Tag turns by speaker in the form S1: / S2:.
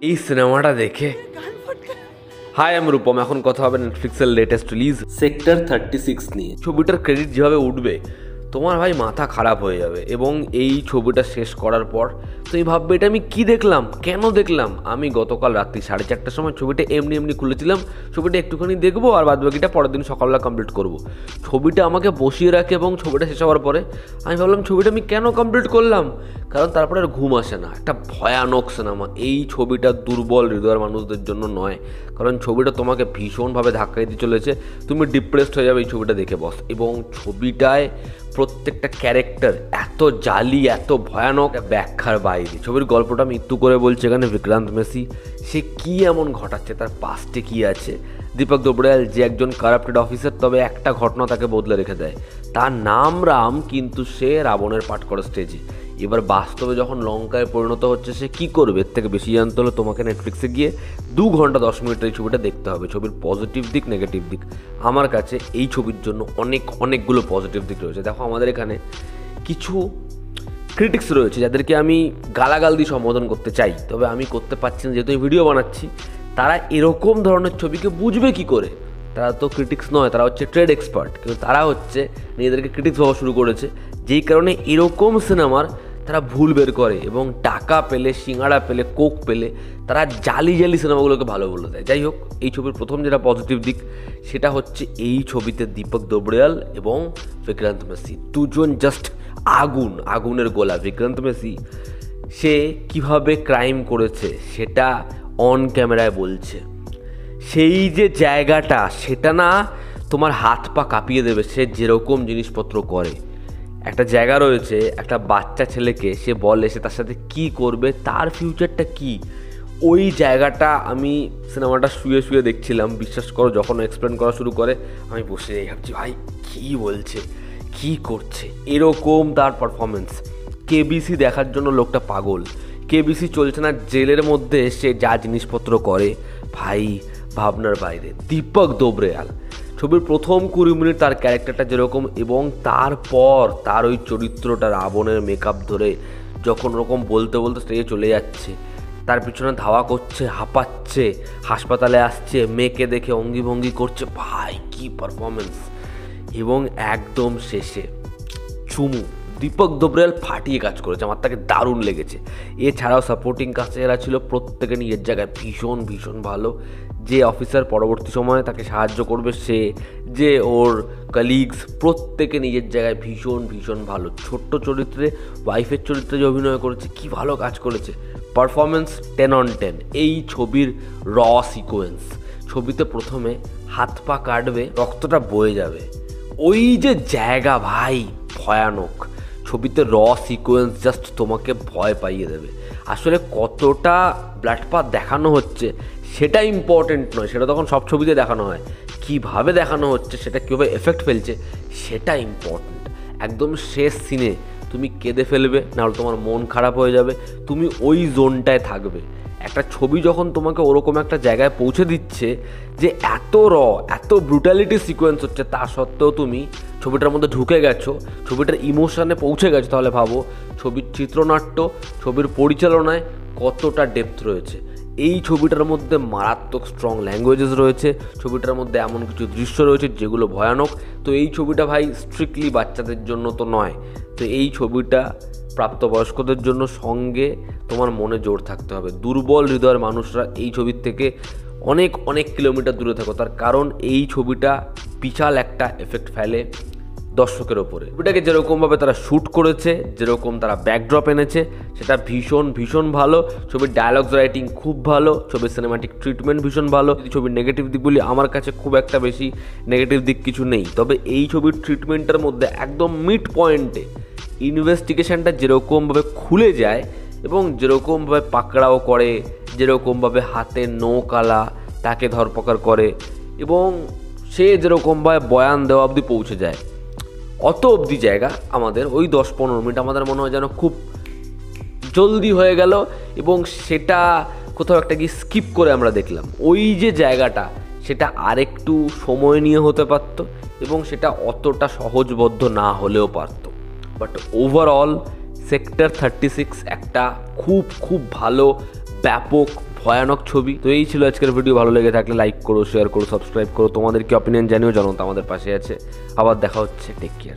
S1: এই সিনেমাটা দেখে হাই আমি রূপম। এখন কথা হবে নেটফ্লিক্সের লেটেস্ট রিলিজ সেক্টর 36 নিয়ে। ছবিটার ক্রেডিট যেভাবে উঠবে তোমার ভাই মাথা খারাপ হয়ে যাবে। এবং এই ছবিটা শেষ করার পর তুমি ভাববে এটা আমি কী দেখলাম, কেন দেখলাম। আমি গতকাল রাত্রি 4:30টার সময় ছবিটা এমনি খুলেছিলাম, ছবিটা একটুখানি দেখবো আর বাদবাকিটা পরের দিন সকালবেলা কমপ্লিট করব। ছবিটা আমাকে বসিয়ে রাখে এবং ছবিটা শেষ হওয়ার পরে আমি ভাবলাম ছবিটা আমি কেন কমপ্লিট করলাম, কারণ তারপরে আর ঘুম আসে না। একটা ভয়ানক সিনেমা। এই ছবিটা দুর্বল হৃদয়ের মানুষদের জন্য নয়, কারণ ছবিটা তোমাকে ভীষণভাবে ধাক্কা দিতে চলেছে। তুমি ডিপ্রেসড হয়ে যাবে এই ছবিটা দেখে বস। এবং ছবিটায় প্রত্যেকটা ক্যারেক্টার এত জালি, এত ভয়ানক, ব্যাখ্যার বাইরে। ছবির গল্পটা মৃত্যু করে বলছে এখানে বিক্রান্ত মেসি। সে কী এমন ঘটাচ্ছে, তার পাস্টে কী আছে। দীপক দোবড়িয়াল যে একজন কারাপ্টেড অফিসার, তবে একটা ঘটনা তাকে বদলে রেখে দেয়। তার নাম রাম, কিন্তু সে রাবণের পাঠ করে স্টেজে। এবার বাস্তবে যখন লঙ্কায় পরিণত হচ্ছে সে কী করবে, এর থেকে বেশি জানতে হলে তোমাকে নেটফ্লিক্সে গিয়ে 2 ঘন্টা 10 মিনিটের এই ছবিটা দেখতে হবে। ছবির পজিটিভ দিক, নেগেটিভ দিক, আমার কাছে এই ছবির জন্য অনেকগুলো পজিটিভ দিক রয়েছে। দেখো আমাদের এখানে কিছু ক্রিটিক্স রয়েছে যাদেরকে আমি গালাগাল দিয়ে সম্বোধন করতে চাই, তবে আমি করতে পারছি না যেহেতু আমি ভিডিও বানাচ্ছি। তারা এরকম ধরনের ছবিকে বুঝবে কি করে? তারা তো ক্রিটিক্স নয়, তারা হচ্ছে ট্রেড এক্সপার্ট, কিন্তু তারা হচ্ছে নিজেদেরকে ক্রিটিক্স হওয়া শুরু করেছে, যেই কারণে এরকম সিনেমার তারা ভুল বের করে এবং টাকা পেলে, সিঙ্গাড়া পেলে, কোক পেলে তারা জালি সিনেমাগুলোকে ভালো বলে দেয়। যাই হোক, এই ছবির প্রথম যেটা পজিটিভ দিক সেটা হচ্ছে এই ছবিতে দীপক দোবড়িয়াল এবং বিক্রান্ত মেসি দুজন জাস্ট আগুনের গোলা। বিক্রান্ত মেসি সে কিভাবে ক্রাইম করেছে সেটা অন ক্যামেরায় বলছে। সেই যে জায়গাটা, সেটা না তোমার হাত পা কাঁপিয়ে দেবে। সে যেরকম জিনিসপত্র করে, একটা জায়গা রয়েছে, একটা বাচ্চা ছেলেকে সে বলে সে তার সাথে কি করবে, তার ফিউচারটা কি। ওই জায়গাটা আমি সিনেমাটা শুয়ে দেখছিলাম, বিশ্বাস করো। যখন এক্সপ্লেন করা শুরু করে আমি বসে ভাবছি ভাই কী বলছে, কি করছে। এরকম তার পারফরমেন্স। কেবিসি দেখার জন্য লোকটা পাগল। কেবিসি চলছে না, জেলের মধ্যে সে যা জিনিসপত্র করে ভাই ভাবনার বাইরে। দীপক দোবড়িয়াল ছবির প্রথম 20 মিনিট তার ক্যারেক্টারটা যেরকম, এবং তারপর তার ওই চরিত্রটা রাবণের মেকআপ ধরে যখন ওরকম বলতে স্টেজে চলে যাচ্ছে, তার পিছনে ধাওয়া করছে, হাঁপাচ্ছে, হাসপাতালে আসছে, মেয়েকে দেখে অঙ্গি ভঙ্গি করছে, ভাই কি পারফরমেন্স। এবং একদম শেষে চুমু, দীপক দোবড়িয়াল ফাটিয়ে কাজ করেছে, আমার তাকে দারুণ লেগেছে। এছাড়াও সাপোর্টিং কাস্ট যারা ছিল প্রত্যেকে নিজের জায়গায় ভীষণ ভালো। যে অফিসার পরবর্তী সময়ে তাকে সাহায্য করবে সে, যে ওর কলিগস, প্রত্যেকে নিজের জায়গায় ভীষণ ভালো। ছোট্ট চরিত্রে, ওয়াইফের চরিত্রে যে অভিনয় করেছে কি ভালো কাজ করেছে। Performance 10 on 10। এই ছবির র সিকোয়েন্স, ছবিতে প্রথমে হাত পা কাটবে, রক্তটা বয়ে যাবে, ওই যে জায়গা ভাই ভয়ানক। ছবিতে র সিকোয়েন্স জাস্ট তোমাকে ভয় পাইয়ে দেবে। আসলে কতটা ব্লাড পাথ দেখানো হচ্ছে সেটা ইম্পর্টেন্ট নয়, সেটা তখন সব ছবিতে দেখানো হয়। কীভাবে দেখানো হচ্ছে, সেটা কীভাবে এফেক্ট ফেলছে সেটা ইম্পর্টেন্ট। একদম শেষ সিনে তুমি কেঁদে ফেলবে, নাহলে তোমার মন খারাপ হয়ে যাবে, তুমি ওই জোনটায় থাকবে। একটা ছবি যখন তোমাকে ওরকম একটা জায়গায় পৌঁছে দিচ্ছে যে এত ব্রুটালিটি সিকোয়েন্স হচ্ছে, তা সত্ত্বেও তুমি ছবিটার মধ্যে ঢুকে গেছো, ছবিটার ইমোশনে পৌঁছে গেছো, তাহলে ভাবো ছবির চিত্রনাট্য, ছবির পরিচালনায় কতটা ডেপথ রয়েছে। এই ছবিটার মধ্যে মারাত্মক স্ট্রং ল্যাঙ্গুয়েজেস রয়েছে, ছবিটার মধ্যে এমন কিছু দৃশ্য রয়েছে যেগুলো ভয়ানক। তো এই ছবিটা ভাই স্ট্রিক্টলি বাচ্চাদের জন্য তো নয়। তো এই ছবিটা প্রাপ্তবয়স্কদের জন্য, সঙ্গে তোমার মনে জোর থাকতে হবে। দুর্বল হৃদয়ের মানুষরা এই ছবির থেকে অনেক কিলোমিটার দূরে থাকো, তার কারণ এই ছবিটা বিশাল একটা এফেক্ট ফেলে দর্শকের ওপরে। ছবিটাকে যেরকমভাবে তারা শ্যুট করেছে, যেরকম তারা ব্যাকড্রপ এনেছে, সেটা ভীষণ ভালো। ছবির ডায়ালগস রাইটিং খুব ভালো, ছবির সিনেমাটিক ট্রিটমেন্ট ভীষণ ভালো। যদি ছবির নেগেটিভ দিক বলি, আমার কাছে খুব একটা বেশি নেগেটিভ দিক কিছু নেই, তবে এই ছবির ট্রিটমেন্টের মধ্যে একদম মিড পয়েন্টে ইনভেস্টিগেশনটা যেরকমভাবে খুলে যায় এবং যেরকমভাবে পাকড়াও করে, যেরকমভাবে হাতে নৌকালা তাকে ধরপকড় করে, এবং সে যেরকমভাবে বয়ান দেওয়া অবধি পৌঁছে যায়, অত অবধি জায়গা আমাদের ওই 10-15 মিনিট আমাদের মনে হয় যেন খুব জলদি হয়ে গেল, এবং সেটা কোথাও একটা গিয়ে স্কিপ করে আমরা দেখলাম। ওই যে জায়গাটা, সেটা আরেকটু সময় নিয়ে হতে পারতো এবং সেটা অতটা সহজবদ্ধ না হলেও পারতো। বাট ওভারঅল সেক্টর 36 একটা খুব ভালো, ব্যাপক, ভয়ানক ছবি। তো এই ছিল আজকের ভিডিও, ভালো লেগে থাকলে লাইক করো, শেয়ার করো, সাবস্ক্রাইব করো, তোমাদের কি অপিনিয়ন জানিও, জানো তো আমাদের পাশে আছে। আবার দেখা হচ্ছে, টেক কেয়ার।